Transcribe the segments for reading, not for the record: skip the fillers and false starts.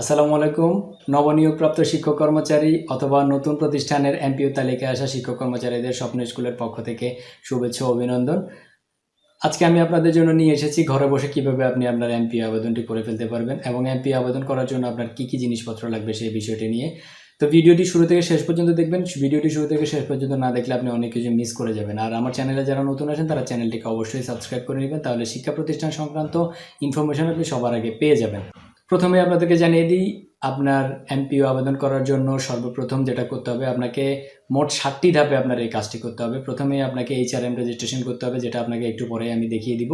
আসসালামু আলাইকুম। নবনিয়োগপ্রাপ্ত শিক্ষক কর্মচারী অথবা নতুন প্রতিষ্ঠানের এমপিও তালিকায় আসা শিক্ষক কর্মচারীদের স্বপ্ন স্কুলের পক্ষ থেকে শুভেচ্ছা ও অভিনন্দন। আজকে আমি আপনাদের জন্য নিয়ে এসেছি ঘরে বসে কিভাবে আপনি আপনার এমপিও আবেদনটি করে ফেলতে পারবেন এবং এমপিও আবেদন করার জন্য আপনার কি কি জিনিসপত্র লাগবে সেই বিষয়টি নিয়ে। তো ভিডিওটি শুরু থেকে শেষ পর্যন্ত দেখবেন। ভিডিওটি শুরু থেকে শেষ পর্যন্ত না দেখলে আপনি অনেক কিছু মিস করে যাবেন। আর আমার চ্যানেলে যারা নতুন আছেন তারা চ্যানেলটিকে অবশ্যই সাবস্ক্রাইব করে নেবেন, তাহলে শিক্ষা প্রতিষ্ঠান সংক্রান্ত ইনফরমেশন আপনি সবার আগে পেয়ে যাবেন। প্রথমে আপনাদেরকে জানিয়ে দিই, আপনার এমপিও আবেদন করার জন্য সর্বপ্রথম যেটা করতে হবে, আপনাকে মোট 7টি ধাপে আপনার এই কাজটি করতে হবে। প্রথমেই আপনাকে এইচআরএম রেজিস্ট্রেশন করতে হবে, যেটা আপনাকে একটু পরে আমি দেখিয়ে দিব।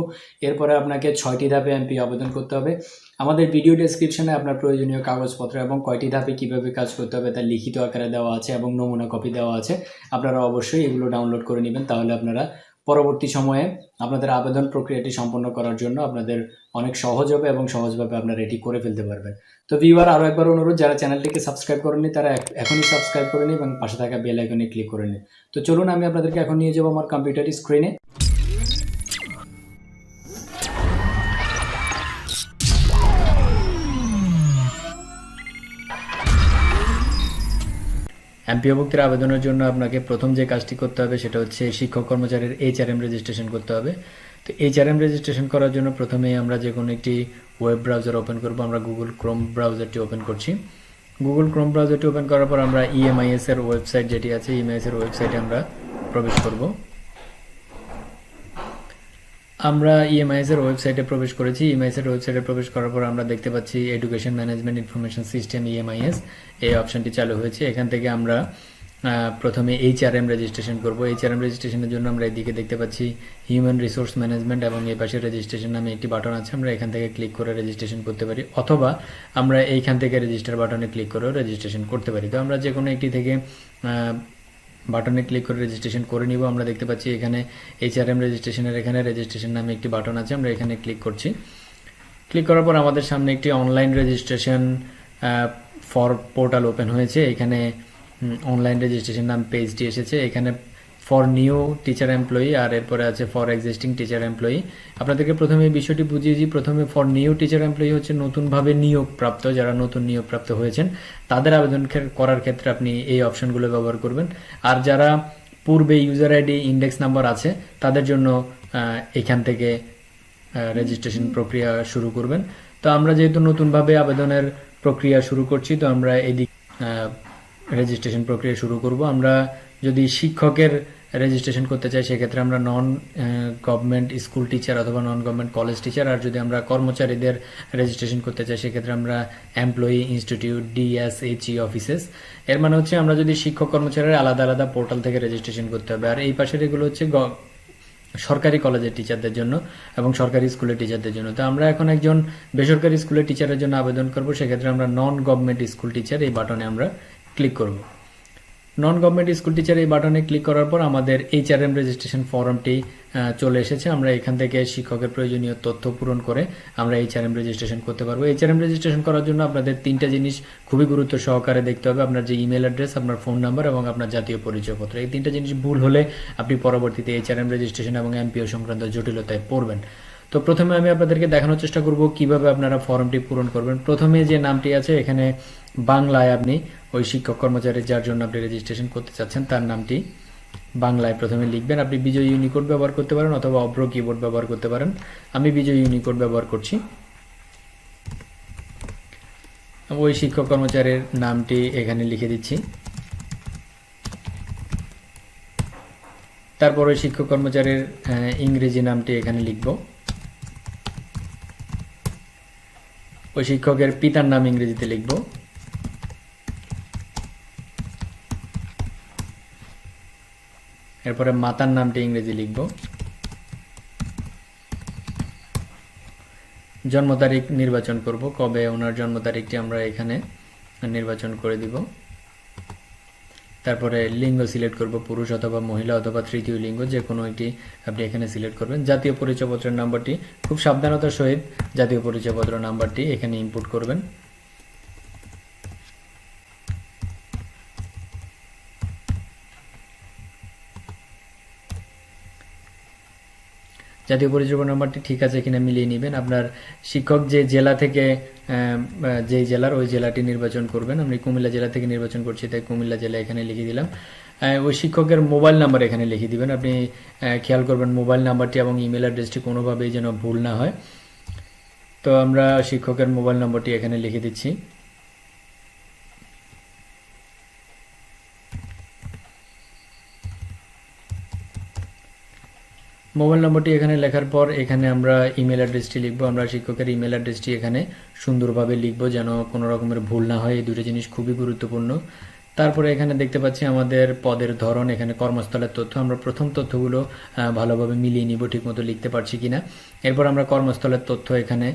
এরপরে আপনাকে 6টি ধাপে এমপিও আবেদন করতে হবে। আমাদের ভিডিও ডেসক্রিপশনে আপনার প্রয়োজনীয় কাগজপত্র এবং কয়টি ধাপে কীভাবে কাজ করতে হবে তার লিখিত আকারে দেওয়া আছে এবং নমুনা কপি দেওয়া আছে। আপনারা অবশ্যই এগুলো ডাউনলোড করে নেবেন, তাহলে আপনারা পরবর্তী সময়ে আপনাদের আবেদন প্রক্রিয়াটি সম্পন্ন করার জন্য আপনাদের অনেক সহজ হবে এবং সহজভাবে আপনারা এটি করে ফেলতে পারবেন। তো ভিউয়ার, আরও একবার অনুরোধ, যারা চ্যানেলটিকে সাবস্ক্রাইব করেননি তারা এখনই সাবস্ক্রাইব করে নিন এবং পাশে থাকা বেল আইকনে ক্লিক করে নিন। তো চলুন আমি আপনাদেরকে এখন নিয়ে যাবো আমার কম্পিউটার স্ক্রিনে। এমপিও ভুক্তির আবেদনের জন্য আপনাকে প্রথম যে কাজটি করতে হবে সেটা হচ্ছে শিক্ষক কর্মচারীর এইচআরএম রেজিস্ট্রেশন করতে হবে। তো এইচআরএম রেজিস্ট্রেশন করার জন্য প্রথমেই আমরা যে কোনো একটি ওয়েব ব্রাউজার ওপেন করব। আমরা গুগল ক্রোম ব্রাউজারটি ওপেন করছি। গুগল ক্রোম ব্রাউজারটি ওপেন করার পর আমরা ইএমআইএস এর ওয়েবসাইট যেটি আছে, ইএমআইএস এর ওয়েবসাইটে আমরা প্রবেশ করব। আমরা ইএমআইএস এর ওয়েবসাইটে প্রবেশ করেছি। ইএমআইএস এর ওয়েবসাইটে প্রবেশ করার পর আমরা দেখতে পাচ্ছি education management information system EMIS, এই অপশনটি চালু হয়েছে। এখান থেকে আমরা প্রথমে এইচআরএম রেজিস্ট্রেশন করব। এইচআরএম রেজিস্ট্রেশনের জন্য আমরা এদিকে দেখতে পাচ্ছি হিউম্যান রিসোর্স ম্যানেজমেন্ট এবং এই পাশে রেজিস্ট্রেশন নামে একটি বাটন আছে। আমরা এখান থেকে ক্লিক করে রেজিস্ট্রেশন করতে পারি, অথবা আমরা এইখান থেকে রেজিস্টার বাটনে ক্লিক করেও রেজিস্ট্রেশন করতে পারি। তো আমরা যে কোনো একটি থেকে বাটনে ক্লিক করে রেজিস্ট্রেশন করে নিব। আমরা দেখতে পাচ্ছি এখানে এইচআরএম রেজিস্ট্রেশনের এখানে রেজিস্ট্রেশন নামে একটি বাটন আছে, আমরা এখানে ক্লিক করছি। ক্লিক করার পর আমাদের সামনে একটি online registration for portal open হয়েছে। এখানে অনলাইন রেজিস্ট্রেশন নাম পেজটি এসেছে। এখানে ফর নিউ টিচার এমপ্লয়ি আর এরপরে আছে ফর এক্সিস্টিং টিচার এমপ্লয়ি। আপনাদেরকে প্রথমে এই বিষয়টি বুঝিয়েছি। প্রথমে ফর নিউ টিচার এমপ্লয়ি হচ্ছে নতুনভাবে নিয়োগপ্রাপ্ত, যারা নতুন নিয়োগপ্রাপ্ত হয়েছেন তাদের আবেদন করার ক্ষেত্রে আপনি এই অপশনগুলো ব্যবহার করবেন। আর যারা পূর্বে ইউজার আইডি ইন্ডেক্স নাম্বার আছে তাদের জন্য এখান থেকে রেজিস্ট্রেশন প্রক্রিয়া শুরু করবেন। তো আমরা যেহেতু নতুনভাবে আবেদনের প্রক্রিয়া শুরু করছি, তো আমরা এদিক রেজিস্ট্রেশন প্রক্রিয়া শুরু করব। আমরা যদি শিক্ষকের রেজিস্ট্রেশন করতে চাই সেক্ষেত্রে আমরা নন গভর্নমেন্ট স্কুল টিচার অথবা নন গভর্নমেন্ট কলেজ টিচার, আর যদি আমরা কর্মচারীদের রেজিস্ট্রেশন করতে চাই সেক্ষেত্রে আমরা এমপ্লয়ি ইনস্টিটিউট ডিএসএইচই অফিসেস। এর মানে হচ্ছে আমরা যদি শিক্ষক কর্মচারীর আলাদা আলাদা পোর্টাল থেকে রেজিস্ট্রেশন করতে হবে। আর এই পাশের এগুলো হচ্ছে সরকারি কলেজের টিচারদের জন্য এবং সরকারি স্কুলের টিচারদের জন্য। তো আমরা এখন একজন বেসরকারি স্কুলের টিচারের জন্য আবেদন করব। সেক্ষেত্রে আমরা নন গভর্নমেন্ট স্কুল টিচার এই বাটনে আমরা ক্লিক করব। নন গভর্নমেন্ট স্কুল টিচার এই বাটনে ক্লিক করার পর আমাদের এইচআরএম রেজিস্ট্রেশন ফর্মটি চলে এসেছে। আমরা এখান থেকে শিক্ষকের প্রয়োজনীয় তথ্য পূরণ করে আমরা এইচআরএম রেজিস্ট্রেশন করতে পারবো। এইচআরএম রেজিস্ট্রেশন করার জন্য আপনাদের 3টা জিনিস খুবই গুরুত্ব সহকারে দেখতে হবে। আপনার যে ইমেল অ্যাড্রেস, আপনার ফোন নাম্বার এবং আপনার জাতীয় পরিচয়পত্র। এই 3টা জিনিস ভুল হলে আপনি পরবর্তীতে এইচআরএম রেজিস্ট্রেশন এবং এমপিও সংক্রান্ত জটিলতায় পড়বেন। তো প্রথমে আমি আপনাদেরকে দেখানোর চেষ্টা করব কিভাবে আপনারা ফর্মটি পূরণ করবেন। প্রথমে যে নামটি আছে এখানে বাংলায় আপনি ওই শিক্ষক কর্মচারী যার জন্য আপনি রেজিস্ট্রেশন করতে চাচ্ছেন তার নামটি বাংলায় প্রথমে লিখবেন। আপনি বিজয় ইউনিকোড ব্যবহার করতে পারেন অথবা অভ্র কিবোর্ড ব্যবহার করতে পারেন। আমি বিজয় ইউনিকোড ব্যবহার করছি। ওই শিক্ষক কর্মচারীর নামটি এখানে লিখে দিচ্ছি। তারপর ওই শিক্ষক কর্মচারীর ইংরেজি নামটি এখানে লিখব। ওই শিক্ষকের পিতার নাম ইংরেজিতে লিখব। এরপরে মাতার নামটি ইংরেজি লিখব। জন্ম তারিখ নির্বাচন করব, কবে ওনার জন্ম তারিখটি আমরা এখানে নির্বাচন করে দিব। তারপরে লিঙ্গ সিলেক্ট করব, পুরুষ অথবা মহিলা অথবা তৃতীয় লিঙ্গ যে কোনো একটি আপনি এখানে সিলেক্ট করবেন। জাতীয় পরিচয়পত্রের নাম্বারটি খুব সাবধানতার সহিত জাতীয় পরিচয়পত্র নাম্বারটি এখানে ইনপুট করবেন। জাতীয় পরিচয় নাম্বারটি ঠিক আছে কিনা মিলিয়ে নেবেন। আপনার শিক্ষক যে জেলা থেকে যেই জেলার ওই জেলাটি নির্বাচন করবেন। আমি কুমিল্লা জেলা থেকে নির্বাচন করছি, তাই কুমিল্লা জেলা এখানে লিখে দিলাম। ওই শিক্ষকের মোবাইল নাম্বার এখানে লিখে দিবেন। আপনি খেয়াল করবেন মোবাইল নাম্বারটি এবং ইমেল অ্যাড্রেসটি কোনোভাবেই যেন ভুল না হয়। তো আমরা শিক্ষকের মোবাইল নম্বরটি এখানে লিখে দিচ্ছি। মোবাইল নম্বরটি এখানে লেখার পর এখানে আমরা ইমেল অ্যাড্রেসটি লিখবো। আমরা শিক্ষকের ইমেল অ্যাড্রেসটি এখানে সুন্দরভাবে লিখবো যেন কোনো রকমের ভুল না হয়। এই দুটো জিনিস খুবই গুরুত্বপূর্ণ। তারপরে এখানে দেখতে পাচ্ছি আমাদের পদের ধরন, এখানে কর্মস্থলের তথ্য। আমরা প্রথম তথ্যগুলো ভালোভাবে মিলিয়ে নিব ঠিকমতো লিখতে পারছি কিনা। এরপর আমরা কর্মস্থলের তথ্য এখানে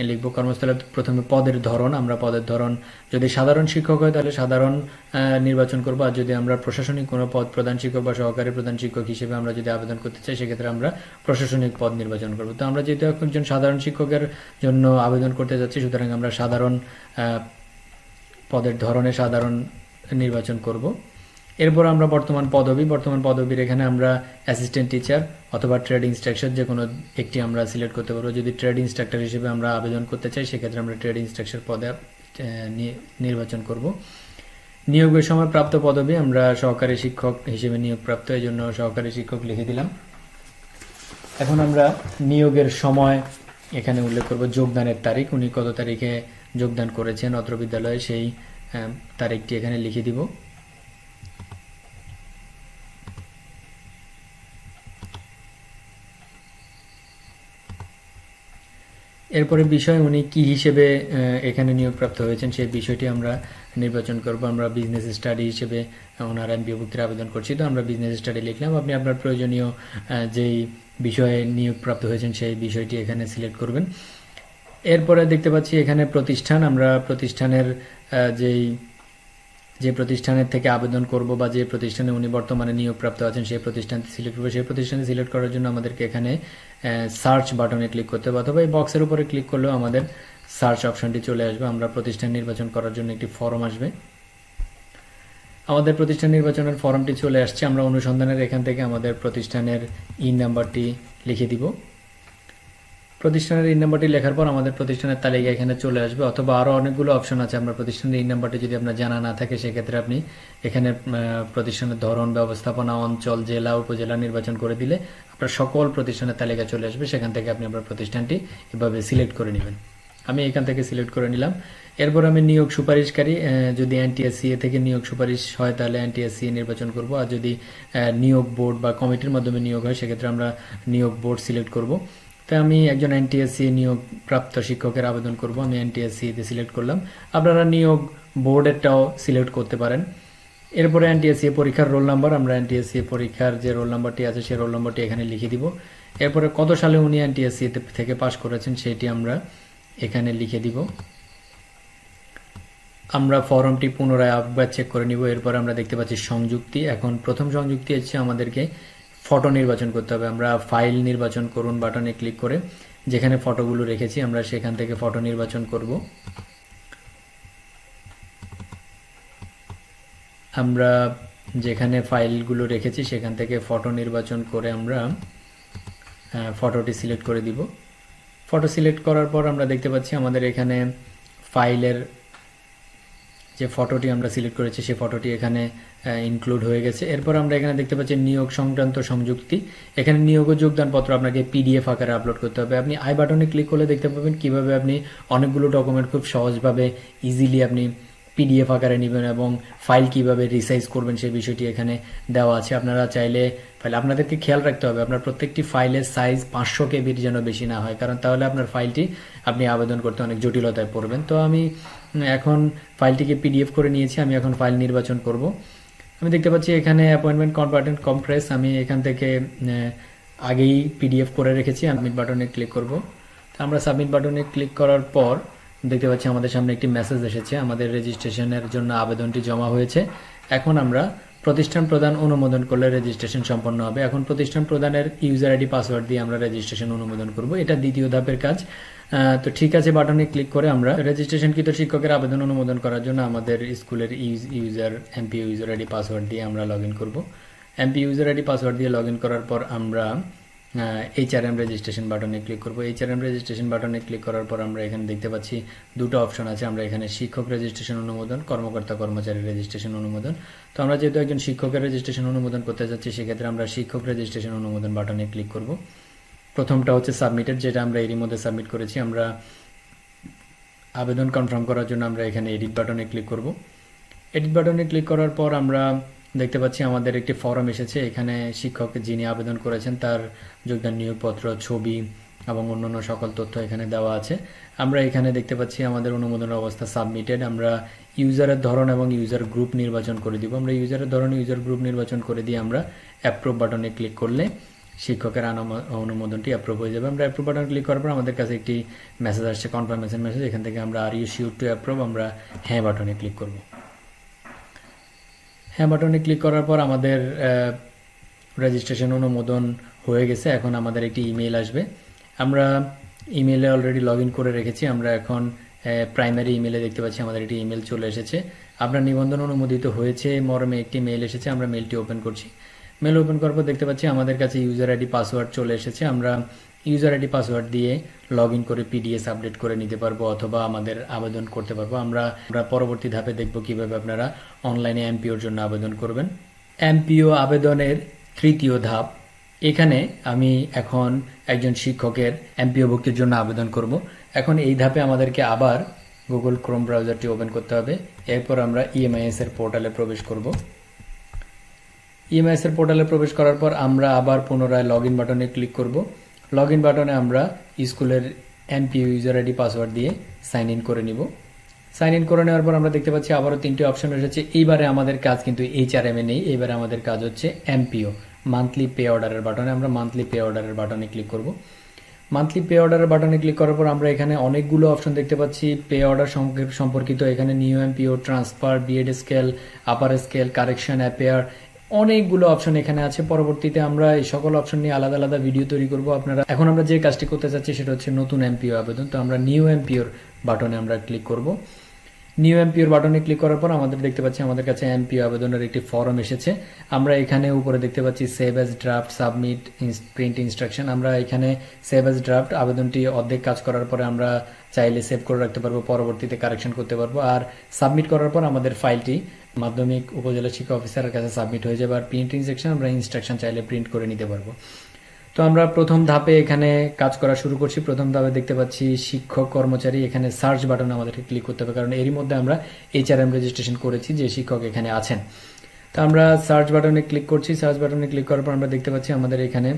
লিখবো। কর্মস্থলের প্রথমে পদের ধরন, আমরা পদের ধরন যদি সাধারণ শিক্ষক হয় তাহলে সাধারণ নির্বাচন করবো। আর যদি আমরা প্রশাসনিক কোনো পদ, প্রধান শিক্ষক বা সহকারী প্রধান শিক্ষক হিসেবে আমরা যদি আবেদন করতে চাই সেক্ষেত্রে আমরা প্রশাসনিক পদ নির্বাচন করব। তো আমরা যেহেতু একজন সাধারণ শিক্ষকের জন্য আবেদন করতে যাচ্ছি, সুতরাং আমরা সাধারণ পদের ধরনে সাধারণ নির্বাচন করব। এরপর আমরা বর্তমান পদবীর এখানে আমরা অ্যাসিস্ট্যান্ট টিচার অথবা ট্রেড ইনস্ট্রাক্টর যে কোনো একটি আমরা সিলেক্ট করতে পারবো। যদি ট্রেড ইনস্ট্রাক্টর হিসেবে আমরা আবেদন করতে চাই সেক্ষেত্রে আমরা ট্রেড ইনস্ট্রাক্টর পদে নির্বাচন করব। নিয়োগের সময় প্রাপ্ত পদবী, আমরা সহকারী শিক্ষক হিসেবে নিয়োগপ্রাপ্ত, এই জন্য সহকারী শিক্ষক লিখে দিলাম। এখন আমরা নিয়োগের সময় এখানে উল্লেখ করব, যোগদানের তারিখ, উনি কত তারিখে যোগদান করেছেন অত্র বিদ্যালয়ে সেই তারিখটি এখানে লিখে দিব। এরপরে বিষয়, উনি কি হিসেবে এখানে নিয়োগপ্রাপ্ত হয়েছেন সেই বিষয়টি আমরা নির্বাচন করব। আমরা বিজনেস স্টাডি হিসেবে ওনার এমপিওভুক্তির আবেদন করছি, তো আমরা বিজনেস স্টাডি লিখলাম। আপনি আপনার প্রয়োজনীয় যেই বিষয়ে নিয়োগপ্রাপ্ত হয়েছেন সেই বিষয়টি এখানে সিলেক্ট করবেন। এরপরে দেখতে পাচ্ছি এখানে প্রতিষ্ঠান, আমরা প্রতিষ্ঠানের যে প্রতিষ্ঠানের থেকে আবেদন করব বা যে প্রতিষ্ঠানে উনি বর্তমানে নিয়োগপ্রাপ্ত আছেন সেই প্রতিষ্ঠানটি সিলেক্ট করবো। সেই প্রতিষ্ঠানে সিলেক্ট করার জন্য আমাদেরকে এখানে সার্চ বাটনে ক্লিক করতে হবে, অথবা এই বক্সের উপরে ক্লিক করলেও আমাদের সার্চ অপশনটি চলে আসবে। আমরা প্রতিষ্ঠান নির্বাচন করার জন্য একটি ফর্ম আসবে। আমাদের প্রতিষ্ঠান নির্বাচনের ফর্মটি চলে আসছে। আমরা অনুসন্ধানের এখান থেকে আমাদের প্রতিষ্ঠানের নাম্বারটি লিখে দিব। প্রতিষ্ঠানের নাম্বারটি লেখার পর আমাদের প্রতিষ্ঠানের তালিকা এখানে চলে আসবে, অথবা আরও অনেকগুলো অপশন আছে। আমরা প্রতিষ্ঠানের নাম্বারটি যদি আপনার জানা না থাকে সেক্ষেত্রে আপনি এখানে প্রতিষ্ঠানের ধরন, ব্যবস্থাপনা, অঞ্চল, জেলা, উপজেলা নির্বাচন করে দিলে আপনার সকল প্রতিষ্ঠানের তালিকা চলে আসবে। সেখান থেকে আপনি আপনার প্রতিষ্ঠানটি এভাবে সিলেক্ট করে নেবেন। আমি এখান থেকে সিলেক্ট করে নিলাম। এরপর আমি নিয়োগ সুপারিশকারী, যদি এনটিএসসিএ থেকে নিয়োগ সুপারিশ হয় তাহলে এনটিএসসিএ নির্বাচন করব। আর যদি নিয়োগ বোর্ড বা কমিটির মাধ্যমে নিয়োগ হয় সেক্ষেত্রে আমরা নিয়োগ বোর্ড সিলেক্ট করব। তাই আমি একজন এনটিএসসি নিয়োগ প্রাপ্ত শিক্ষকের আবেদন করব, আমি এনটিএসসিতে সিলেক্ট করলাম। আপনারা নিয়োগ বোর্ডেরটাও সিলেক্ট করতে পারেন। এরপরে এনটিএসসি পরীক্ষার রোল নাম্বার, আমরা এনটিএসসি পরীক্ষার যে রোল নাম্বারটি আছে সেই রোল নাম্বারটি এখানে লিখে দিব। এরপরে কত সালে উনি এনটিএসসি থেকে পাশ করেছেন সেটি আমরা এখানে লিখে দিব। আমরা ফর্মটি পুনরায় একবার চেক করে নিব। এরপর আমরা দেখতে পাচ্ছি সংযুক্তি। এখন প্রথম সংযুক্তি হচ্ছে আমাদেরকে ফটো নির্বাচন করতে হবে। আমরা ফাইল নির্বাচন করুন বাটনে ক্লিক করে যেখানে ফটোগুলো রেখেছি আমরা সেখান থেকে ফটো নির্বাচন করব। আমরা যেখানে ফাইলগুলো রেখেছি সেখান থেকে ফটো নির্বাচন করে আমরা ফটোটি সিলেক্ট করে দিব। ফটো সিলেক্ট করার পর আমরা দেখতে পাচ্ছি আমাদের এখানে ফাইলের যে ফটোটি আমরা সিলেক্ট করেছি সেই ফটোটি এখানে ইনক্লুড হয়ে গেছে। এরপর আমরা এখানে দেখতে পাচ্ছি নিয়োগ সংক্রান্ত সংযুক্তি। এখানে নিয়োগ ও যোগদানপত্র আপনাকে পিডিএফ আকারে আপলোড করতে হবে। আপনি আই বাটনে ক্লিক করলে দেখতে পাবেন কিভাবে আপনি অনেকগুলো ডকুমেন্ট খুব সহজভাবে ইজিলি আপনি পিডিএফ আকারে নেবেন এবং ফাইল কিভাবে রিসাইজ করবেন সেই বিষয়টি এখানে দেওয়া আছে। আপনারা চাইলে ফাইল, আপনাদেরকে খেয়াল রাখতে হবে আপনার প্রত্যেকটি ফাইলের সাইজ 500 কেবির যেন বেশি না হয়, কারণ তাহলে আপনার ফাইলটি আপনি আবেদন করতে অনেক জটিলতায় পড়বেন। তো আমি এখন ফাইলটিকে পিডিএফ করে নিয়েছি, আমি এখন ফাইল নির্বাচন করব। আমি দেখতে পাচ্ছি এখানে অ্যাপয়েন্টমেন্ট কম্পার্টমেন্ট কম্প্রেস, আমি এখান থেকে আগেই পিডিএফ করে রেখেছি। সাবমিট বাটনে ক্লিক করব। তো আমরা সাবমিট বাটনে ক্লিক করার পর দেখতে পাচ্ছি আমাদের সামনে একটি মেসেজ এসেছে, আমাদের রেজিস্ট্রেশনের জন্য আবেদনটি জমা হয়েছে। এখন আমরা প্রতিষ্ঠান প্রদান অনুমোদন করলে রেজিস্ট্রেশন সম্পন্ন হবে। এখন প্রতিষ্ঠান প্রদানের ইউজার আইডি পাসওয়ার্ড দিয়ে আমরা রেজিস্ট্রেশন অনুমোদন করব, এটা দ্বিতীয় ধাপের কাজ। তো ঠিক আছে বাটনে ক্লিক করে আমরা রেজিস্ট্রেশনকৃত শিক্ষকের আবেদন অনুমোদন করার জন্য আমাদের স্কুলের এমপি ইউজার আইডি পাসওয়ার্ড দিয়ে আমরা লগ ইন করবো। এমপি ইউজার আইডি পাসওয়ার্ড দিয়ে লগ ইন করার পর আমরা HRM রেজিস্ট্রেশন বাটনে ক্লিক করব। HRM রেজিস্ট্রেশন বাটনে ক্লিক করার পর আমরা এখানে দেখতে পাচ্ছি দুটো অপশন আছে। আমরা এখানে শিক্ষক রেজিস্ট্রেশন অনুমোদন, কর্মকর্তা কর্মচারী রেজিস্ট্রেশন অনুমোদন। তো আমরা যেহেতু একজন শিক্ষকের রেজিস্ট্রেশন অনুমোদন করতে যাচ্ছি, সেক্ষেত্রে আমরা শিক্ষক রেজিস্ট্রেশন অনুমোদন বাটনে ক্লিক করব। প্রথমটা হচ্ছে সাবমিটেড, যেটা আমরা এরই মধ্যে সাবমিট করেছি। আমরা আবেদন কনফার্ম করার জন্য আমরা এখানে এডিট বাটনে ক্লিক করব। এডিট বাটনে ক্লিক করার পর আমরা দেখতে পাচ্ছি আমাদের একটি ফর্ম এসেছে। এখানে শিক্ষক যিনি আবেদন করেছেন তার যোগদান নিয়োগপত্র, ছবি এবং অন্যান্য সকল তথ্য এখানে দেওয়া আছে। আমরা এখানে দেখতে পাচ্ছি আমাদের অনুমোদনের অবস্থা সাবমিটেড। আমরা ইউজারের ধরন এবং ইউজার গ্রুপ নির্বাচন করে দিব। আমরা ইউজারের ধরন, ইউজার গ্রুপ নির্বাচন করে দিয়ে আমরা অ্যাপ্রুভ বাটনে ক্লিক করলে শিক্ষকের অনুমোদনটি অ্যাপ্রুভ হয়ে যাবে। আমরা অ্যাপ্রুভ বাটন ক্লিক করার পর আমাদের কাছে একটি মেসেজ আসছে, কনফার্মেশন মেসেজ। এখান থেকে আমরা are you sure to approve, আমরা হ্যাঁ বাটনে ক্লিক করব। হ্যাঁ বাটনে ক্লিক করার পর আমাদের রেজিস্ট্রেশন অনুমোদন হয়ে গেছে। এখন আমাদের একটি ইমেল আসবে। আমরা ইমেলে অলরেডি লগ ইন করে রেখেছি। আমরা এখন প্রাইমারি ইমেলে দেখতে পাচ্ছি আমাদের একটি ইমেল চলে এসেছে। আপনার নিবন্ধন অনুমোদিত হয়েছে মর্মে একটি মেল এসেছে। আমরা মেলটি ওপেন করছি। মেল ওপেন করার পর দেখতে পাচ্ছি আমাদের কাছে ইউজার আইডি পাসওয়ার্ড চলে এসেছে। আমরা ইউজার আইডি পাসওয়ার্ড দিয়ে লগ ইন করে পিডিএস আপডেট করে নিতে পারবো অথবা আমাদের আবেদন করতে পারবো। আমরা পরবর্তী ধাপে দেখব কিভাবে আপনারা অনলাইনে এমপিওর জন্য আবেদন করবেন। এমপিও আবেদনের তৃতীয় ধাপ। এখানে আমি এখন একজন শিক্ষকের এমপিও ভুক্তির জন্য আবেদন করব। এখন এই ধাপে আমাদেরকে আবার গুগল ক্রোম ব্রাউজারটি ওপেন করতে হবে। এরপর আমরা ইএমআইএস এর পোর্টালে প্রবেশ করব। ইএমআইএস এর পোর্টালে প্রবেশ করার পর আমরা আবার পুনরায় লগ ইন বাটনে ক্লিক করব। লগ ইন বাটনে আমরা স্কুলের এমপিও ইউজার আইডি পাসওয়ার্ড দিয়ে সাইন ইন করে নিব। সাইন ইন করে নেওয়ার পর আমরা দেখতে পাচ্ছি আবারও তিনটি অপশন এসেছে। এইবারে আমাদের কাজ কিন্তু HRM এ নেই, এবারে আমাদের কাজ হচ্ছে এমপিও, মান্থলি পে অর্ডারের বাটনে। আমরা মান্থলি পে অর্ডারের বাটনে ক্লিক করব। মান্থলি পে অর্ডারের বাটনে ক্লিক করার পর আমরা এখানে অনেকগুলো অপশন দেখতে পাচ্ছি পে অর্ডার সম্পর্কিত। এখানে new MPO, transfer, BEd scale, upper scale, correction, appear, অনেকগুলো অপশন এখানে আছে। পরবর্তীতে আমরা এই সকল অপশন নিয়ে আলাদা আলাদা ভিডিও তৈরি করব। আপনারা এখন আমরা যে কাজটি করতে চাচ্ছি সেটা হচ্ছে নতুন এমপিও আবেদন। তো আমরা নিউ এমপিওর বাটনে আমরা ক্লিক করব। নিউ এমপিওর বাটনে ক্লিক করার পর আমাদের দেখতে পাচ্ছি আমাদের কাছে এমপিও আবেদনের একটি ফর্ম এসেছে। আমরা এখানে উপরে দেখতে পাচ্ছি save as draft, submit, print instruction. আমরা এখানে সেভ অ্যাজ ড্রাফট আবেদনটি অর্ধেক কাজ করার পরে আমরা চাইলে সেভ করে রাখতে পারবো, পরবর্তীতে কারেকশন করতে পারবো। আর সাবমিট করার পর আমাদের ফাইলটি মাধ্যমিক উপজেলা শিক্ষা অফিসারের কাছে সাবমিট হয়ে যাবে। আর প্রিন্ট ইনস্ট্রাকশন আমরা ইনস্ট্রাকশন চাইলে প্রিন্ট করে নিতে পারবো। তো আমরা প্রথম ধাপে এখানে কাজ করা শুরু করছি। প্রথম ধাপে দেখতে পাচ্ছি শিক্ষক কর্মচারী। এখানে সার্চ বাটনে আমাদেরকে ক্লিক করতে হবে, কারণ এরই মধ্যে আমরা HRM রেজিস্ট্রেশন করেছি যে শিক্ষক এখানে আছেন। তো আমরা সার্চ বাটনে ক্লিক করছি। সার্চ বাটনে ক্লিক করার পর আমরা দেখতে পাচ্ছি আমাদের এখানে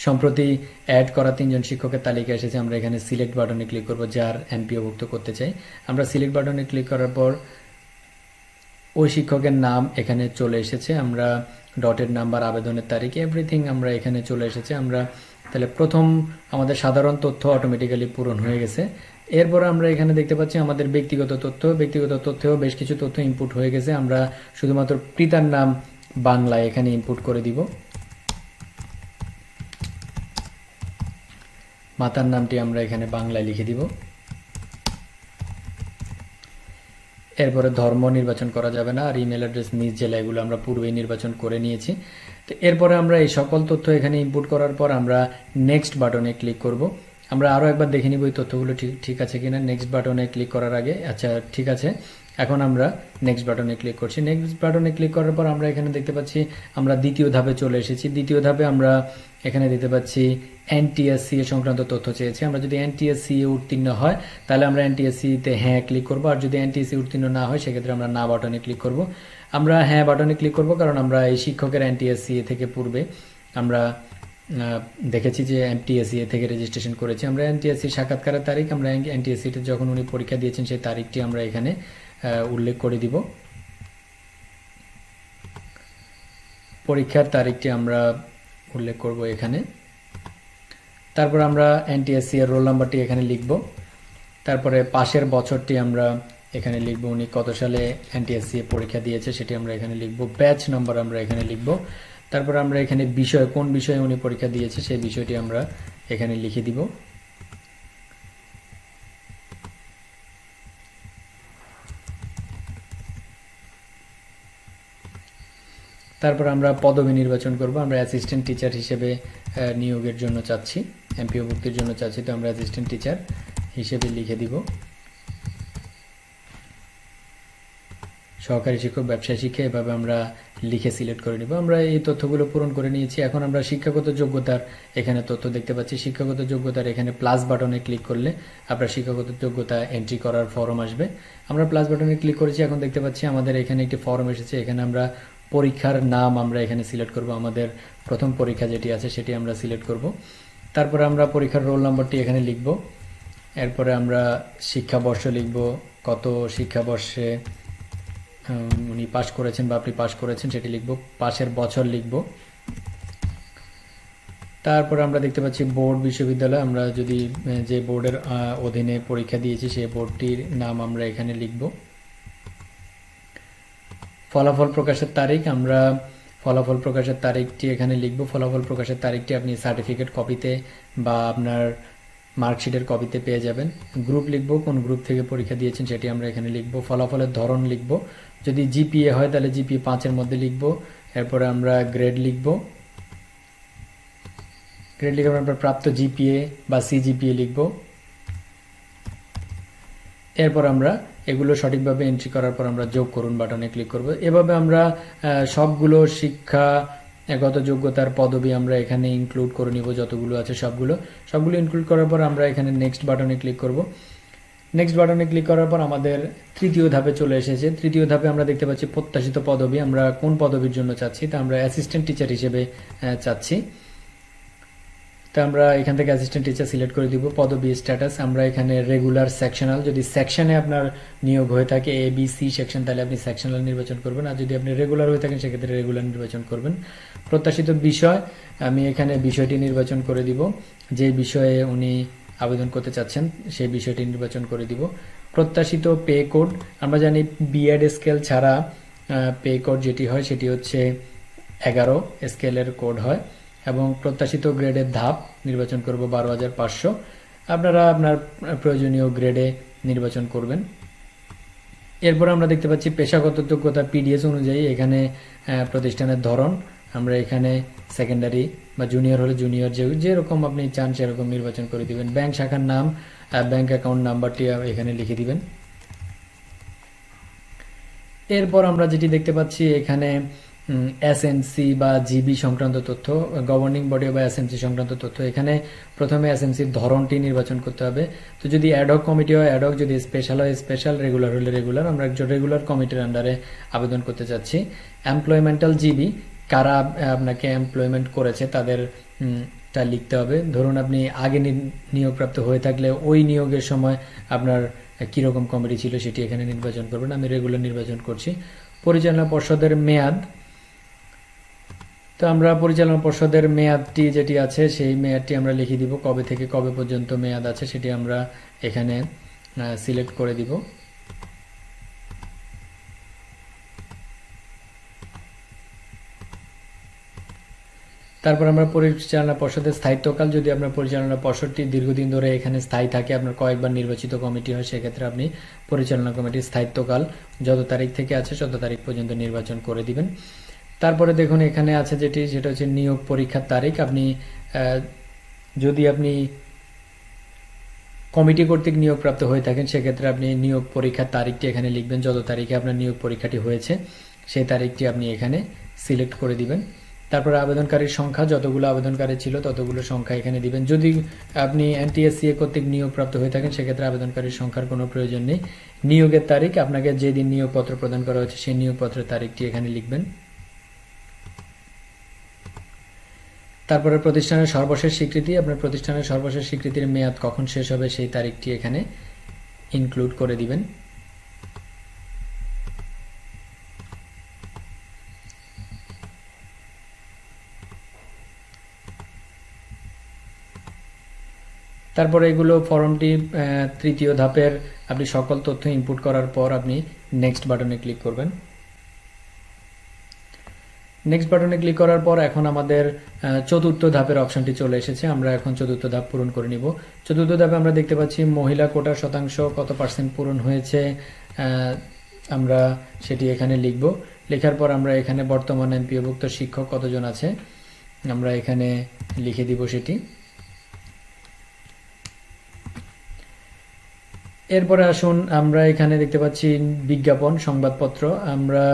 সম্প্রতি অ্যাড করা 3 জন শিক্ষকের তালিকা এসেছে। আমরা এখানে সিলেক্ট বাটনে ক্লিক করব, যার এমপিও ভুক্ত করতে চাই। আমরা সিলেক্ট বাটনে ক্লিক করার পর ওই শিক্ষকের নাম এখানে চলে এসেছে। আমরা ডটের নাম্বার, আবেদনের তারিখ, এভরিথিং আমরা এখানে চলে এসেছে। আমরা তাহলে প্রথম আমাদের সাধারণ তথ্য অটোমেটিক্যালি পূরণ হয়ে গেছে। এরপর আমরা এখানে দেখতে পাচ্ছি আমাদের ব্যক্তিগত তথ্যেও বেশ কিছু তথ্য ইনপুট হয়ে গেছে। আমরা শুধুমাত্র পিতার নাম বাংলায় এখানে ইনপুট করে দিব। মাতার নামটি আমরা এখানে বাংলায় লিখে দিব। এরপরে ধর্ম নির্বাচন করা যাবে না, আর ইমেল অ্যাড্রেস, নিজ জেলা, এগুলো আমরা পূর্বেই নির্বাচন করে নিয়েছি। তো এরপরে আমরা এই সকল তথ্য এখানে ইনপুট করার পর আমরা নেক্সট বাটনে ক্লিক করব। আমরা আরও একবার দেখে নিব এই তথ্যগুলো ঠিক আছে কিনা। নেক্সট বাটনে ক্লিক করার আগে আচ্ছা ঠিক আছে। এখন আমরা নেক্সট বাটনে ক্লিক করছি। নেক্সট বাটনে ক্লিক করার পর আমরা এখানে দেখতে পাচ্ছি আমরা দ্বিতীয় ধাপে চলে এসেছি। দ্বিতীয় ধাপে আমরা এখানে দেখতে পাচ্ছি NTSC সংক্রান্ত তথ্য চেয়েছি। আমরা যদি NTSC উত্তীর্ণ হয় তাহলে আমরা NTSC-তে হ্যাঁ ক্লিক করব, আর যদি NTSC উত্তীর্ণ না হয় সেক্ষেত্রে আমরা না বাটনে ক্লিক করব। আমরা হ্যাঁ বাটনে ক্লিক করব কারণ আমরা এই শিক্ষকের NTSC থেকে পূর্বে আমরা দেখেছি যে NTSC থেকে রেজিস্ট্রেশন করেছি। আমরা NTSC সাক্ষাৎকারের তারিখ, আমরা NTSC-তে যখন উনি পরীক্ষা দিয়েছেন সেই তারিখটি আমরা এখানে উল্লেখ করে দিব। পরীক্ষার তারিখটি আমরা উল্লেখ করব এখানে। তারপর আমরা NTSC এর রোল নাম্বারটি এখানে লিখব। তারপরে পাশের বছরটি আমরা এখানে লিখব, উনি কত সালে NTSC পরীক্ষা দিয়েছে সেটি আমরা এখানে লিখব। ব্যাচ নাম্বার আমরা এখানে লিখব। তারপর আমরা এখানে বিষয়, কোন বিষয়ে উনি পরীক্ষা দিয়েছে সেই বিষয়টি আমরা এখানে লিখে দিব। তারপর আমরা পদবি নির্বাচন করব। আমরা অ্যাসিস্ট্যান্ট টিচার হিসেবে নিয়োগের জন্য চাচ্ছি, এমপিও ভুক্তির জন্য চাচ্ছি, তো আমরা অ্যাসিস্ট্যান্ট টিচার হিসেবে লিখে দিব সহকারী শিক্ষক, ব্যবসায় শিক্ষা, এভাবে আমরা লিখে সিলেক্ট করে নিব। আমরা এই তথ্যগুলো পূরণ করে নিয়েছি। এখন আমরা শিক্ষাগত যোগ্যতার এখানে তথ্য দেখতে পাচ্ছি। শিক্ষাগত যোগ্যতার এখানে প্লাস বাটনে ক্লিক করলে আপনার শিক্ষাগত যোগ্যতা এন্ট্রি করার ফর্ম আসবে। আমরা প্লাস বাটনে ক্লিক করেছি, এখন দেখতে পাচ্ছি আমাদের এখানে একটি ফর্ম এসেছে। এখানে আমরা পরীক্ষার নাম আমরা এখানে সিলেক্ট করব, আমাদের প্রথম পরীক্ষা যেটি আছে সেটি আমরা সিলেক্ট করব। তারপরে আমরা পরীক্ষার রোল নম্বরটি এখানে লিখব। এরপরে আমরা শিক্ষাবর্ষ লিখব, কত শিক্ষাবর্ষে উনি পাশ করেছেন বা আপনি পাশ করেছেন সেটি লিখব, পাশের বছর লিখব। তারপর আমরা দেখতে পাচ্ছি বোর্ড, বিশ্ববিদ্যালয়, আমরা যদি যে বোর্ডের অধীনে পরীক্ষা দিয়েছি সেই বোর্ডটির নাম আমরা এখানে লিখব। ফলাফল প্রকাশের তারিখ, আমরা ফলাফল প্রকাশের তারিখটি এখানে লিখব। ফলাফল প্রকাশের তারিখটি আপনি সার্টিফিকেট কপিতে বা আপনার মার্কশিটের কপিতে পেয়ে যাবেন। গ্রুপ লিখব, কোন গ্রুপ থেকে পরীক্ষা দিয়েছেন সেটি আমরা এখানে লিখব। ফলাফলের ধরন লিখব, যদি জিপিএ হয় তাহলে জিপিএ 5-এর মধ্যে লিখব। এরপরে আমরা গ্রেড লিখব, গ্রেড লিখে আমরা প্রাপ্ত জিপিএ বা সিজিপিএ লিখব। এরপর আমরা এগুলো সঠিকভাবে এন্ট্রি করার পর আমরা যোগ করুন বাটনে ক্লিক করব। এভাবে আমরা সবগুলো শিক্ষাগত যোগ্যতার পদবি আমরা এখানে ইনক্লুড করে নিব, যতগুলো আছে সবগুলো ইনক্লুড করার পর আমরা এখানে নেক্সট বাটনে ক্লিক করব। নেক্সট বাটনে ক্লিক করার পর আমাদের তৃতীয় ধাপে চলে এসেছে। তৃতীয় ধাপে আমরা দেখতে পাচ্ছি প্রত্যাশিত পদবি, আমরা কোন পদবির জন্য চাচ্ছি, তা আমরা অ্যাসিস্ট্যান্ট টিচার হিসেবে চাচ্ছি। তো আমরা এখান থেকে অ্যাসিস্ট্যান্ট টিচার সিলেক্ট করে দিব। পদবি স্ট্যাটাস আমরা এখানে রেগুলার, সেকশনাল, যদি সেকশনে আপনার নিয়োগ হয়ে থাকে এ বি সি সেকশন তাহলে আপনি সেকশনাল নির্বাচন করবেন, আর যদি আপনি রেগুলার হয়ে থাকেন সেক্ষেত্রে রেগুলার নির্বাচন করবেন। প্রত্যাশিত বিষয়, আমি এখানে বিষয়টি নির্বাচন করে দিব, যে বিষয়ে উনি আবেদন করতে চাচ্ছেন সেই বিষয়টি নির্বাচন করে দিব। প্রত্যাশিত পে কোড, আমরা জানি বিএড স্কেল ছাড়া পে কোড যেটি হয় সেটি হচ্ছে 11 স্কেলের কোড হয়, এবং প্রত্যাশিত গ্রেডের ধাপ নির্বাচন করব 12,500। আপনারা আপনার প্রয়োজনীয় গ্রেডে নির্বাচন করবেন। এরপর আমরা দেখতে পাচ্ছি পেশাগত যোগ্যতা পিডিএস অনুযায়ী এখানে প্রতিষ্ঠানের ধরন, আমরা এখানে সেকেন্ডারি বা জুনিয়র হলে জুনিয়র যেরকম আপনি চান সেরকম নির্বাচন করে দিবেন। ব্যাংক শাখার নাম, ব্যাংক অ্যাকাউন্ট নাম্বারটি এখানে লিখে দিবেন। এরপর আমরা যেটি দেখতে পাচ্ছি এখানে এসএমসি বা জিবি সংক্রান্ত তথ্য, গভর্নিং বডি বা এসএমসি সংক্রান্ত তথ্য। এখানে প্রথমে এসএমসির ধরনটি নির্বাচন করতে হবে। তো যদি অ্যাডহক কমিটি হয় অ্যাডহক, যদি স্পেশাল হয় স্পেশাল, রেগুলার হলে রেগুলার। আমরা একজন রেগুলার কমিটির আন্ডারে আবেদন করতে চাচ্ছি। এমপ্লয়মেন্টাল জিবি, কারা আপনাকে এমপ্লয়মেন্ট করেছে তাদের টা লিখতে হবে। ধরুন আপনি আগে নিয়োগপ্রাপ্ত হয়ে থাকলে ওই নিয়োগের সময় আপনার কীরকম কমিটি ছিল সেটি এখানে নির্বাচন করবেন। আমি রেগুলার নির্বাচন করছি। পরিচালনা পর্ষদের মেয়াদ, তো আমরা পরিচালনা পর্ষদের মেয়াদটি যেটি আছে সেই মেয়াদটি আমরা লিখে দিব, কবে থেকে কবে পর্যন্ত মেয়াদ আছে সেটি আমরা এখানে সিলেক্ট করে দিব। তারপর আমরা পরিচালনা পর্ষদের স্থায়িত্বকাল, যদি আপনার পরিচালনা পর্ষদটি দীর্ঘদিন ধরে এখানে স্থায়ী থাকে, আপনার কয়েকবার নির্বাচিত কমিটি হয়, সেক্ষেত্রে আপনি পরিচালনা কমিটির স্থায়িত্বকাল যত তারিখ থেকে আছে তত তারিখ পর্যন্ত নির্বাচন করে দিবেন। তারপরে দেখুন এখানে আছে যেটি, সেটা হচ্ছে নিয়োগ পরীক্ষার তারিখ। আপনি যদি আপনি কমিটি কর্তৃক নিয়োগপ্রাপ্ত হয়ে থাকেন সেক্ষেত্রে আপনি নিয়োগ পরীক্ষার তারিখটি এখানে লিখবেন, যত তারিখে আপনার নিয়োগ পরীক্ষাটি হয়েছে সেই তারিখটি আপনি এখানে সিলেক্ট করে দিবেন। তারপরে আবেদনকারীর সংখ্যা, যতগুলো আবেদনকারী ছিল ততগুলো সংখ্যা এখানে দিবেন। যদি আপনি এনটিএসসিএ কর্তৃক নিয়োগপ্রাপ্ত হয়ে থাকেন সেক্ষেত্রে আবেদনকারীর সংখ্যার কোনো প্রয়োজন নেই। নিয়োগের তারিখ, আপনাকে যেদিন নিয়োগপত্র প্রদান করা হয়েছে সেই নিয়োগপত্রের তারিখটি এখানে লিখবেন। তারপরে প্রতিষ্ঠানের সর্বশেষ স্বীকৃতি, আপনার প্রতিষ্ঠানের সর্বশেষ স্বীকৃতির মেয়াদ কখন শেষ হবে সেই তারিখটি এখানে ইনক্লুড করে দিবেন। তারপরে এগুলো ফর্মটি তৃতীয় ধাপের, আপনি সকল তথ্য ইনপুট করার পর আপনি নেক্সট বাটনে ক্লিক করবেন। নেক্সট বাটনে ক্লিক করার পর এখন আমাদের চতুর্থ ধাপের অপশনটি চলে এসেছে। আমরা এখন চতুর্থ ধাপ পূরণ করে নিব। চতুর্থ ধাপে আমরা দেখতে পাচ্ছি মহিলা কোটার শতাংশ কত % পূরণ হয়েছে, আমরা সেটি এখানে লিখব। লেখার পর আমরা এখানে বর্তমানে এমপিওভুক্ত শিক্ষক কতজন আছে আমরা এখানে লিখে দিব সেটি। এরপরে আসুন আমরা এখানে দেখতে পাচ্ছি বিজ্ঞাপন, সংবাদপত্র। আমরা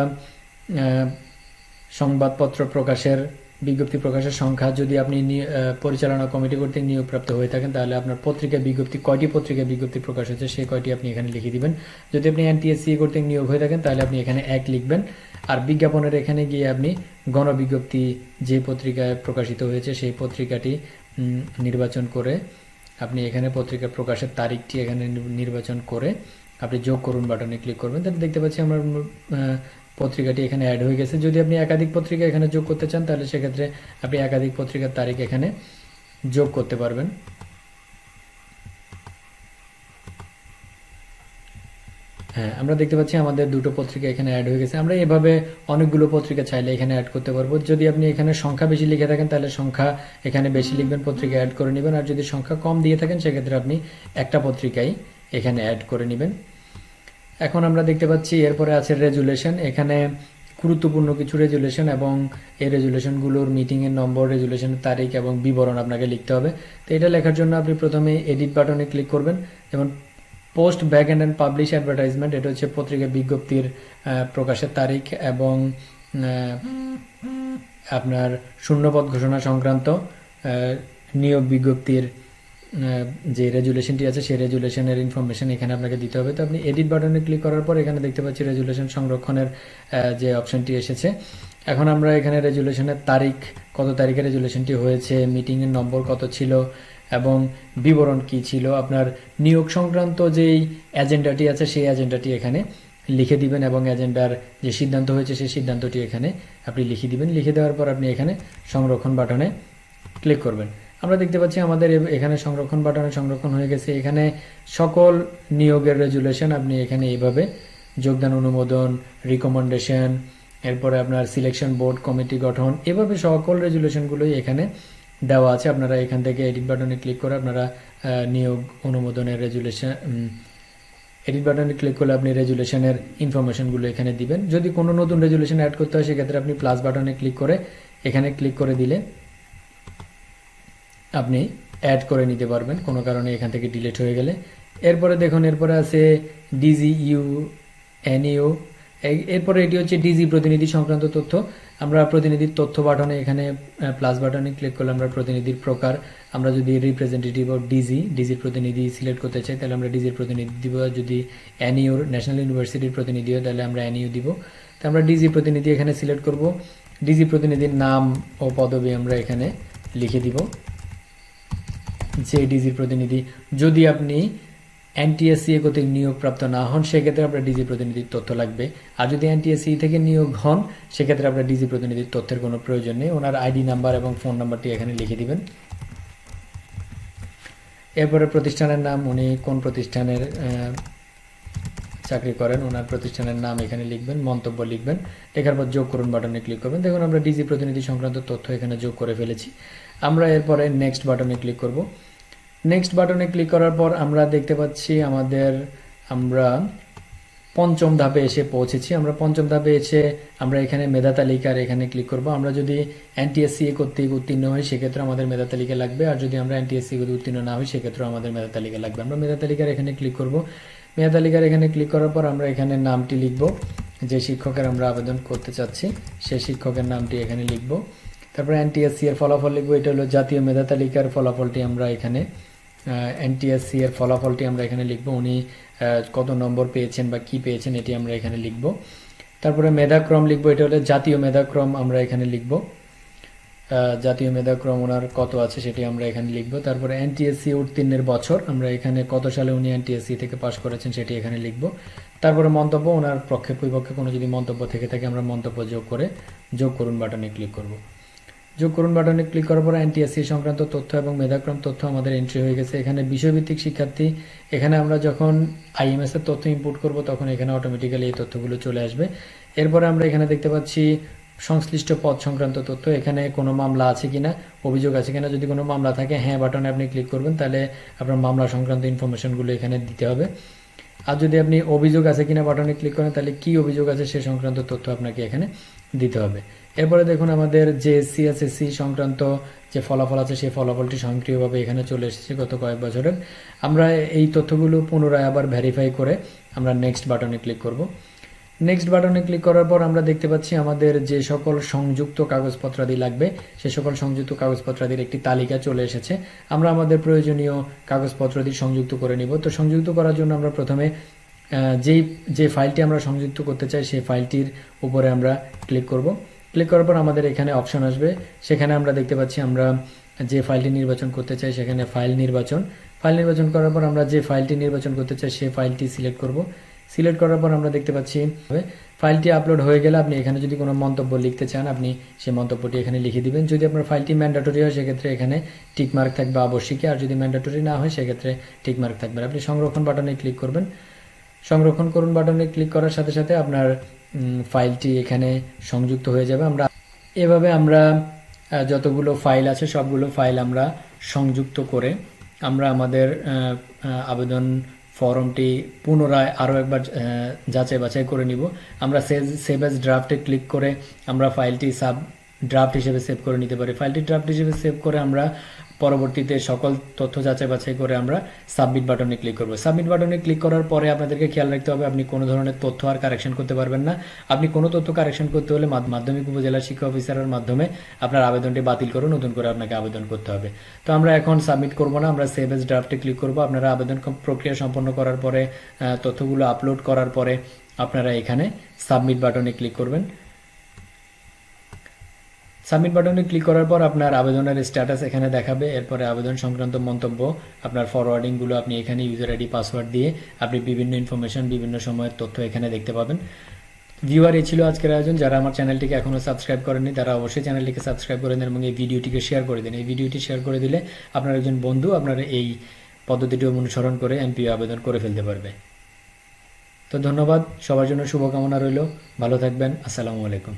সংবাদপত্র প্রকাশের, বিজ্ঞপ্তি প্রকাশের সংখ্যা, যদি আপনি পরিচালনা কমিটি কর্তৃক নিয়োগপ্রাপ্ত হয়ে থাকেন তাহলে আপনার পত্রিকায় বিজ্ঞপ্তি, কয়টি পত্রিকায় বিজ্ঞপ্তি প্রকাশ হয়েছে সেই কয়টি আপনি এখানে লিখে দিবেন। যদি আপনি এনটিএসসি কর্তৃক নিয়োগ হয়ে থাকেন তাহলে আপনি এখানে 1 লিখবেন। আর বিজ্ঞাপনের এখানে গিয়ে আপনি গণবিজ্ঞপ্তি যে পত্রিকায় প্রকাশিত হয়েছে সেই পত্রিকাটি নির্বাচন করে আপনি এখানে পত্রিকা প্রকাশের তারিখটি এখানে নির্বাচন করে আপনি যোগ করুন বাটনে ক্লিক করবেন। তাহলে দেখতে পাচ্ছি আমার পত্রিকাটি এখানে অ্যাড হয়ে গেছে। যদি আপনি একাধিক পত্রিকা এখানে যোগ করতে চান তাহলে সেক্ষেত্রে আপনি একাধিক পত্রিকার তারিখ এখানে যোগ করতে পারবেন। হ্যাঁ, আমরা দেখতে পাচ্ছি আমাদের দুটো পত্রিকা এখানে অ্যাড হয়ে গেছে। আমরা এভাবে অনেকগুলো পত্রিকা চাইলে এখানে অ্যাড করতে পারবো। যদি আপনি এখানে সংখ্যা বেশি লিখে থাকেন তাহলে সংখ্যা এখানে বেশি লিখবেন, পত্রিকা অ্যাড করে নেবেন। আর যদি সংখ্যা কম দিয়ে থাকেন সেক্ষেত্রে আপনি একটা পত্রিকাই এখানে অ্যাড করে নেবেন। এখন আমরা দেখতে পাচ্ছি এরপরে আছে রেজুলেশন। এখানে গুরুত্বপূর্ণ কিছু রেজুলেশন এবং এই রেজুলেশনগুলোর মিটিংয়ের নম্বর, রেজুলেশনের তারিখ এবং বিবরণ আপনাকে লিখতে হবে। তো এটা লেখার জন্য আপনি প্রথমে এডিট বাটনে ক্লিক করবেন। যেমন post back end publish advertisement, এটা হচ্ছে পত্রিকা বিজ্ঞপ্তির প্রকাশের তারিখ এবং আপনার শূন্যপদ ঘোষণা সংক্রান্ত নিয়োগ বিজ্ঞপ্তির যে রেজুলেশনটি আছে সেই রেজুলেশনের ইনফরমেশন এখানে আপনাকে দিতে হবে। তো আপনি এডিট বাটনে ক্লিক করার পর এখানে দেখতে পাচ্ছি রেজুলেশন সংরক্ষণের যে অপশনটি এসেছে। এখন আমরা এখানে রেজুলেশনের তারিখ, কত তারিখে রেজুলেশনটি হয়েছে, মিটিংয়ের নম্বর কত ছিল এবং বিবরণ কি ছিল, আপনার নিয়োগ সংক্রান্ত যেই এজেন্ডাটি আছে সেই এজেন্ডাটি এখানে লিখে দিবেন এবং এজেন্ডার যে সিদ্ধান্ত হয়েছে সেই সিদ্ধান্তটি এখানে আপনি লিখে দিবেন। লিখে দেওয়ার পর আপনি এখানে সংরক্ষণ বাটনে ক্লিক করবেন। আমরা দেখতে পাচ্ছি আমাদের এখানে সংরক্ষণ বাটনে সংরক্ষণ হয়ে গেছে। এখানে সকল নিয়োগের রেজুলেশন আপনি এখানে এইভাবে যোগদান, অনুমোদন, রিকমেন্ডেশন, এরপরে আপনার সিলেকশন বোর্ড, কমিটি গঠন, এভাবে সকল রেজুলেশনগুলোই এখানে দেওয়া আছে। আপনারা এখান থেকে এডিট বাটনে ক্লিক করে আপনারা নিয়োগ অনুমোদনের রেজুলেশন, এডিট বাটনে ক্লিক করলে আপনি রেজুলেশনের ইনফরমেশনগুলো এখানে দিবেন। যদি কোনো নতুন রেজুলেশন অ্যাড করতে হয় সেক্ষেত্রে আপনি প্লাস বাটনে ক্লিক করে এখানে ক্লিক করে দিলে আপনি অ্যাড করে নিতে পারবেন কোনো কারণে এখান থেকে ডিলিট হয়ে গেলে। এরপরে দেখুন, এরপরে আছে ডিজিইউ, এনইউ, এরপরে এটি হচ্ছে ডিজি প্রতিনিধি সংক্রান্ত তথ্য। আমরা প্রতিনিধির তথ্য বাটনে এখানে প্লাস বাটনে ক্লিক করলে আমরা প্রতিনিধির প্রকার, আমরা যদি রিপ্রেজেন্টেটিভ অফ ডিজির প্রতিনিধি সিলেক্ট করতে চাই তাহলে আমরা ডিজির প্রতিনিধি দিব। যদি এনইউর, ন্যাশনাল ইউনিভার্সিটির প্রতিনিধি হয় তাহলে আমরা এনইউ দিব। তো আমরা ডিজি প্রতিনিধি এখানে সিলেক্ট করব। ডিজি প্রতিনিধির নাম ও পদবি আমরা এখানে লিখে দিব যে ডিজির প্রতিনিধি। যদি আপনি এনটিএসসি কর্তৃক নিয়োগপ্রাপ্ত না হন সেক্ষেত্রে আপনার ডিজি প্রতিনিধির তথ্য লাগবে। আর যদি এনটিএসসি থেকে নিয়োগ হন সেক্ষেত্রে আপনার ডিজি প্রতিনিধির তথ্যের কোনো প্রয়োজন নেই। ওনার আইডি নাম্বার এবং ফোন নাম্বারটি এখানে লিখে দিবেন। এরপরে প্রতিষ্ঠানের নাম, উনি কোন প্রতিষ্ঠানের চাকরি করেন ওনার প্রতিষ্ঠানের নাম এখানে লিখবেন, মন্তব্য লিখবেন। লেখার পর যোগ করুন বাটনে ক্লিক করবেন। দেখুন আমরা ডিজি প্রতিনিধি সংক্রান্ত তথ্য এখানে যোগ করে ফেলেছি। আমরা এরপরে নেক্সট বাটনে ক্লিক করব। নেক্সট বাটনে ক্লিক করার পর আমরা দেখতে পাচ্ছি আমরা পঞ্চম ধাপে এসে পৌঁছেছি। আমরা পঞ্চম ধাপে এসে আমরা এখানে মেধা তালিকার এখানে ক্লিক করব। আমরা যদি এনটিএসসি কর্তৃক উত্তীর্ণ হই সেক্ষেত্রে আমাদের মেধা তালিকা লাগবে, আর যদি আমরা এনটিএসসি কর্তৃক উত্তীর্ণ না হই সেক্ষেত্রে আমাদের মেধা তালিকা লাগবে। আমরা মেধা তালিকার এখানে ক্লিক করব। মেধা তালিকার এখানে ক্লিক করার পর আমরা এখানে নামটি লিখব, যে শিক্ষকের আমরা আবেদন করতে চাচ্ছি সেই শিক্ষকের নামটি এখানে লিখব। তারপর এনটিএসসি এর ফলাফল লিখব। এটা হলো জাতীয় মেধা তালিকার ফলাফলটি। আমরা এখানে এনটিএসসি এর ফলাফলটি আমরা এখানে লিখব। উনি কত নম্বর পেয়েছেন বা কি পেয়েছেন এটি আমরা এখানে লিখব। তারপরে মেধাক্রম লিখব। এটা হলো জাতীয় মেধাক্রম, আমরা এখানে লিখব। জাতীয় মেধাক্রম ওনার কত আছে সেটি আমরা এখানে লিখব। তারপরে এনটিএসসি উত্তীর্ণের বছর, আমরা এখানে কত সালে উনি এনটিএসসি থেকে পাশ করেছেন সেটি এখানে লিখব। তারপরে মন্তব্য, ওনার পক্ষে বিপক্ষে কোনো যদি মন্তব্য থেকে থাকে আমরা মন্তব্য যোগ করে যোগ করুন বাটনে ক্লিক করব। যোগ করুন বাটনে ক্লিক করার পর এনটিএসসি সংক্রান্ত তথ্য এবং মেধাক্রম তথ্য আমাদের এন্ট্রি হয়ে গেছে। এখানে বিষয়ভিত্তিক শিক্ষার্থী, এখানে আমরা যখন আইএমএস এর তথ্য ইনপুট করব তখন এখানে অটোমেটিক্যালি এই তথ্যগুলো চলে আসবে। এরপরে আমরা এখানে দেখতে পাচ্ছি সংশ্লিষ্ট পদ সংক্রান্ত তথ্য, এখানে কোনো মামলা আছে কিনা, অভিযোগ আছে কিনা। যদি কোনো মামলা থাকে হ্যাঁ বাটনে আপনি ক্লিক করবেন, তাহলে আপনার মামলা সংক্রান্ত ইনফরমেশনগুলো এখানে দিতে হবে। আর যদি আপনি অভিযোগ আছে কিনা বাটনে ক্লিক করেন, তাহলে কি অভিযোগ আছে সে সংক্রান্ত তথ্য আপনাকে এখানে দিতে হবে। এরপরে দেখুন আমাদের যে সিএসএসসি সংক্রান্ত যে ফলাফল আছে সেই ফলাফলটি স্বয়ংক্রিয়ভাবে এখানে চলে এসেছে গত কয়েক বছরের। আমরা এই তথ্যগুলো পুনরায় আবার ভেরিফাই করে আমরা নেক্সট বাটনে ক্লিক করব। নেক্সট বাটনে ক্লিক করার পর আমরা দেখতে পাচ্ছি আমাদের যে সকল সংযুক্ত কাগজপত্রাদি লাগবে সে সকল সংযুক্ত কাগজপত্রাদির একটি তালিকা চলে এসেছে। আমরা আমাদের প্রয়োজনীয় কাগজপত্রাদি সংযুক্ত করে নিব। তো সংযুক্ত করার জন্য আমরা প্রথমে যে ফাইলটি আমরা সংযুক্ত করতে চাই সেই ফাইলটির উপরে আমরা ক্লিক করব। ক্লিক করার পর আমাদের এখানে অপশন আসবে, সেখানে আমরা দেখতে পাচ্ছি আমরা যে ফাইলটি নির্বাচন করতে চাই সেখানে ফাইল নির্বাচন করার পর আমরা যে ফাইলটি নির্বাচন করতে চাই সেই ফাইলটি সিলেক্ট করব। সিলেক্ট করার পর আমরা দেখতে পাচ্ছি ফাইলটি আপলোড হয়ে গেলে আপনি এখানে যদি কোনো মন্তব্য লিখতে চান আপনি সেই মন্তব্যটি এখানে লিখে দিবেন। যদি আপনার ফাইলটি ম্যান্ডেটরি হয় সেক্ষেত্রে এখানে টিকমার্ক থাকবে আবশ্যিক, আর যদি ম্যান্ডেটরি না হয় সেক্ষেত্রে টিকমার্ক থাকবে। আপনি সংরক্ষণ বাটনে ক্লিক করবেন। সংরক্ষণ করুন বাটনে ক্লিক করার সাথে সাথে আপনার ফাইলটি এখানে সংযুক্ত হয়ে যাবে। এভাবে আমরা যতগুলো ফাইল আছে সবগুলো ফাইল আমরা সংযুক্ত করে আমরা আমাদের আবেদন ফর্মটি পুনরায় আরও একবার যাচাই বাছাই করে নিব। আমরা সেভ অ্যাজ ড্রাফটে ক্লিক করে আমরা ফাইলটি ড্রাফট হিসেবে সেভ করে নিতে পারি। ফাইলটি ড্রাফট হিসেবে সেভ করে আমরা পরবর্তীতে সকল তথ্য যাচাই বাছাই করে আমরা সাবমিট বাটনে ক্লিক করব। সাবমিট বাটনে ক্লিক করার পরে আপনাদেরকে খেয়াল রাখতে হবে আপনি কোনো ধরনের তথ্য আর কারেকশন করতে পারবেন না। আপনি কোনো তথ্য কারেকশন করতে হলে মাধ্যমিক উপজেলা শিক্ষা অফিসারের মাধ্যমে আপনার আবেদনটি বাতিল করে নতুন করে আপনাকে আবেদন করতে হবে। তো আমরা এখন সাবমিট করব না, আমরা সেভ এজ ড্রাফটে ক্লিক করব। আপনারা আবেদন প্রক্রিয়া সম্পন্ন করার পরে তথ্যগুলো আপলোড করার পরে আপনারা এখানে সাবমিট বাটনে ক্লিক করবেন। সাবমিট বাটনে ক্লিক করার পর আপনার আবেদনের স্ট্যাটাস এখানে দেখাবে। এরপরে আবেদন সংক্রান্ত মন্তব্য, আপনার ফরওয়ার্ডিংগুলো আপনি এখানে ইউজার আইডি পাসওয়ার্ড দিয়ে আপনি বিভিন্ন ইনফরমেশন বিভিন্ন সময়ের তথ্য এখানে দেখতে পাবেন। ভিউয়ার এই ছিল আজকের আয়োজন। যারা আমার চ্যানেলটিকে এখনও সাবস্ক্রাইব করেননি তারা অবশ্যই চ্যানেলটিকে সাবস্ক্রাইব করে দিন এবং এই ভিডিওটিকে শেয়ার করে দিন। এই ভিডিওটি শেয়ার করে দিলে আপনার একজন বন্ধু আপনার এই পদ্ধতিটি অনুসরণ করে এমপিও আবেদন করে ফেলতে পারবে। তো ধন্যবাদ, সবার জন্য শুভকামনা রইল। ভালো থাকবেন। আসসালামু আলাইকুম।